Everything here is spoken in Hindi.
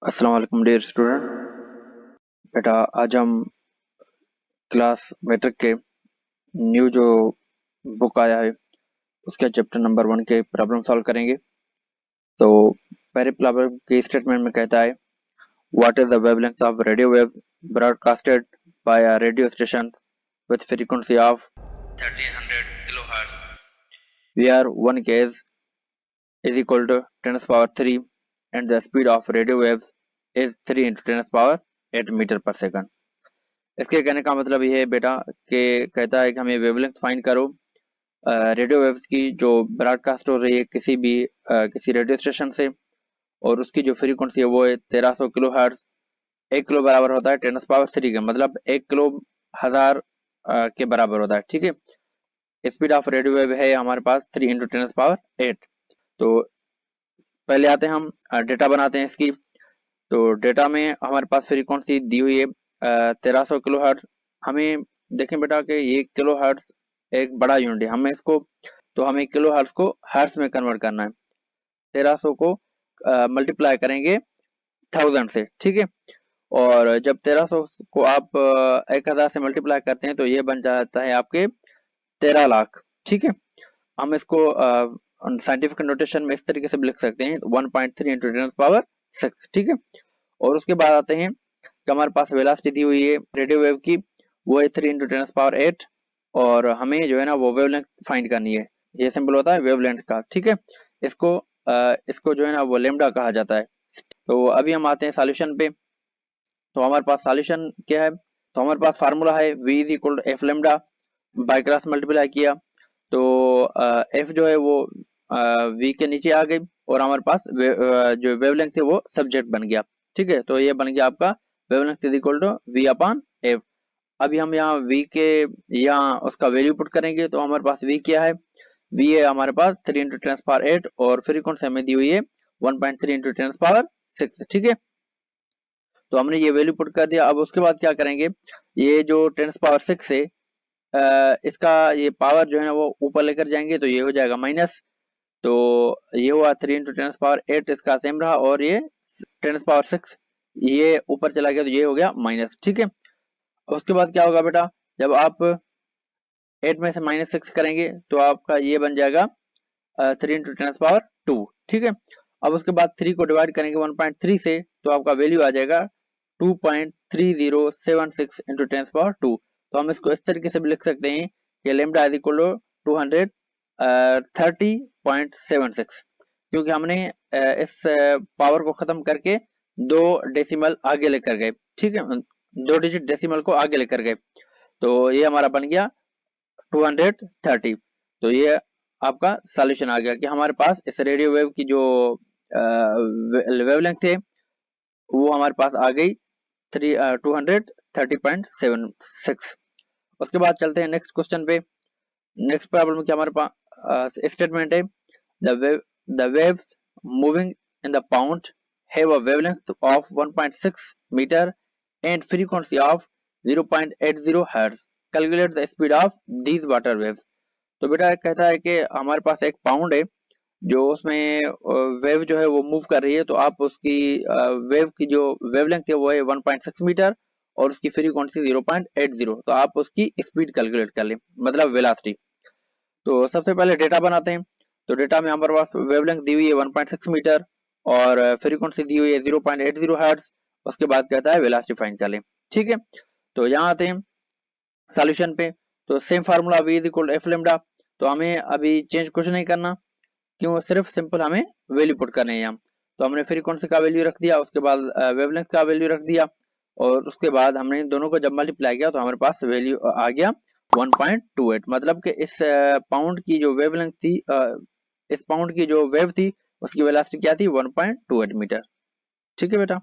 अस्सलाम वालेकुम डियर स्टूडेंट। बेटा आज हम क्लास मैट्रिक के न्यू जो बुक आया है उसके चैप्टर नंबर 1 के प्रॉब्लम सॉल्व करेंगे। तो पहले प्रॉब्लम के स्टेटमेंट में कहता है what is the wavelength of radio wave broadcasted by a radio station with frequency of 1300 kilohertz where 1 kHz is equal to 10 to the power 3 and the speed of radio waves is 3 into 10 to the power 8 meter per second। इसके कहने का मतलब ये है बेटा कि कहता है कि हमें वेवलेंथ फाइंड करो रेडियो वेव्स की जो ब्रॉडकास्ट हो रही है किसी रेडियो स्टेशन से, और उसकी जो फ्रीक्वेंसी है वो है 1300 किलो हर्ट्ज। 1 किलो बराबर होता है 10 पावर 3 का, मतलब 1 किलो 1000 के बराबर होता है। ठीक है, स्पीड ऑफ रेडियो वेव है हमारे पास 3 इंटू 10 पावर 8। तो पहले आते हैं हम डेटा बनाते हैं इसकी। तो डेटा में हमारे पास फ्रीक्वेंसी दी हुई है 1300 किलो हर्ट्ज। हमें देखें बेटा कि ये किलो हर्ट्ज एक बड़ा यूनिट है, हमें इसको तो हमें किलो हर्ट्ज को हर्ट्ज में कन्वर्ट करना है। 1300 को मल्टीप्लाई करेंगे 1000 से। ठीक है, और जब 1300 को आप 1000 से मल्टीप्लाई करते हैं तो ये बन जाता है आपके 13 लाख। ठीक है, हम इसको साइंटिफिक नोटेशन में इस तरीके से भी लिख सकते हैं 1.3 इंटू 10 पावर 6। ठीक है, और उसके बाद आते हैं कि हमारे पास वेलोसिटी दी हुई है रेडियो वेव की, वो है 3 इंटू 10 पावर 8, और हमें जो है ना वो वेवलेंथ फाइंड करनी है। ये सिंबल होता है वेवलेंथ का। ठीक है, इसको इसको जो है ना वो लेमडा कहा जाता है। तो अभी हम आते हैं सॉल्यूशन पे। तो हमारे पास सॉल्यूशन क्या है, तो हमारे पास फार्मूला है v is equal to f lambda, by cross multiply किया तो एफ जो है वो v के नीचे आ गई, और हमारे पास जो वेवलेंथ है वो सब्जेक्ट बन गया। ठीक है, तो ये बन गया आपका wavelength is equal to v upon f. अभी हम यहाँ v के यहाँ उसका वैल्यू पुट करेंगे तो हमारे पास v क्या है, v है हमारे पास 3 इंटू 10 पावर 8, और फ्रीक्वेंसी हमें दी हुई है 1.3 इंटू 10 पावर 6। ठीक है, तो हमने ये वैल्यू पुट कर दिया। अब उसके बाद क्या करेंगे, ये जो 10 पावर 6 है इसका ये पावर जो है ना वो ऊपर लेकर जाएंगे तो ये हो जाएगा माइनस। तो ये हुआ 3 इंटू 10 पावर 8, इसका सेम रहा, और ये 10 पावर 6 ये ऊपर चला गया तो ये हो गया माइनस। ठीक है, उसके बाद क्या होगा बेटा, जब आप 8 में से -6 करेंगे तो आपका ये बन जाएगा 3 इंटू 10 पावर 2। ठीक है, अब उसके बाद 3 को डिवाइड करेंगे 1.3 से तो आपका वैल्यू आ जाएगा 2.3076 इंटू 10 पावर 2। तो हम इसको इस तरीके से भी लिख सकते हैं कि लेमडा इज इक्वल टू 230.76, क्योंकि हमने इस पावर को खत्म करके 2 डेसिमल आगे लेकर गए। ठीक है, 2 डिजिट डेसिमल को आगे लेकर गए, तो ये हमारा बन गया 230। तो ये आपका सॉल्यूशन आ गया कि हमारे पास इस रेडियो वेव की जो वेवलेंथ है वो हमारे पास आ गई 230.76। उसके बाद चलते हैं नेक्स्ट क्वेश्चन पे। नेक्स्ट प्रॉब्लम क्या हमारे पास स्टेटमेंट है the waves moving in the pond have a wavelength of 1.6 metre and frequency of 0.80 hertz. Calculate the speed of these water waves. तो बेटा कहता है कि हमारे पास एक पाउंड है जो उसमें वेव जो है वो मूव कर रही है, तो आप उसकी वेव की जो वेवलेंथ है वो है 1.6 मीटर और उसकी फ्रीक्वेंसी 0.80। तो आप उसकी स्पीड कैलकुलेट कर लें, मतलब वेलोसिटी। तो सबसे पहले डेटा बनाते हैं। तो डेटा में हमारे पास वेवलेंथ दी हुई है 1.6 मीटर और फ्रीक्वेंसी दी हुई है 0.80 हर्ट्ज। उसके बाद कहता है वेलोसिटी फाइंड कर लें। ठीक है, तो यहाँ आते हैं सॉल्यूशन पे। तो same formula v is equal F lambda. तो हमें अभी चेंज कुछ नहीं करना, क्यों, सिर्फ सिंपल हमें वैल्यू पुट करने हैं हम। तो हमने फ्रीक्वेंसी का वैल्यू रख दिया, उसके बाद वेवलेंथ का वैल्यू रख दिया, और उसके बाद हमने इन दोनों को जब मल्टीप्लाई किया तो हमारे पास वैल्यू आ गया 1.28। मतलब कि इस पाउंड की जो वेवलेंथ थी, इस पाउंड की जो वेव थी उसकी वेलोसिटी क्या थी 1.28 मीटर। ठीक है बेटा।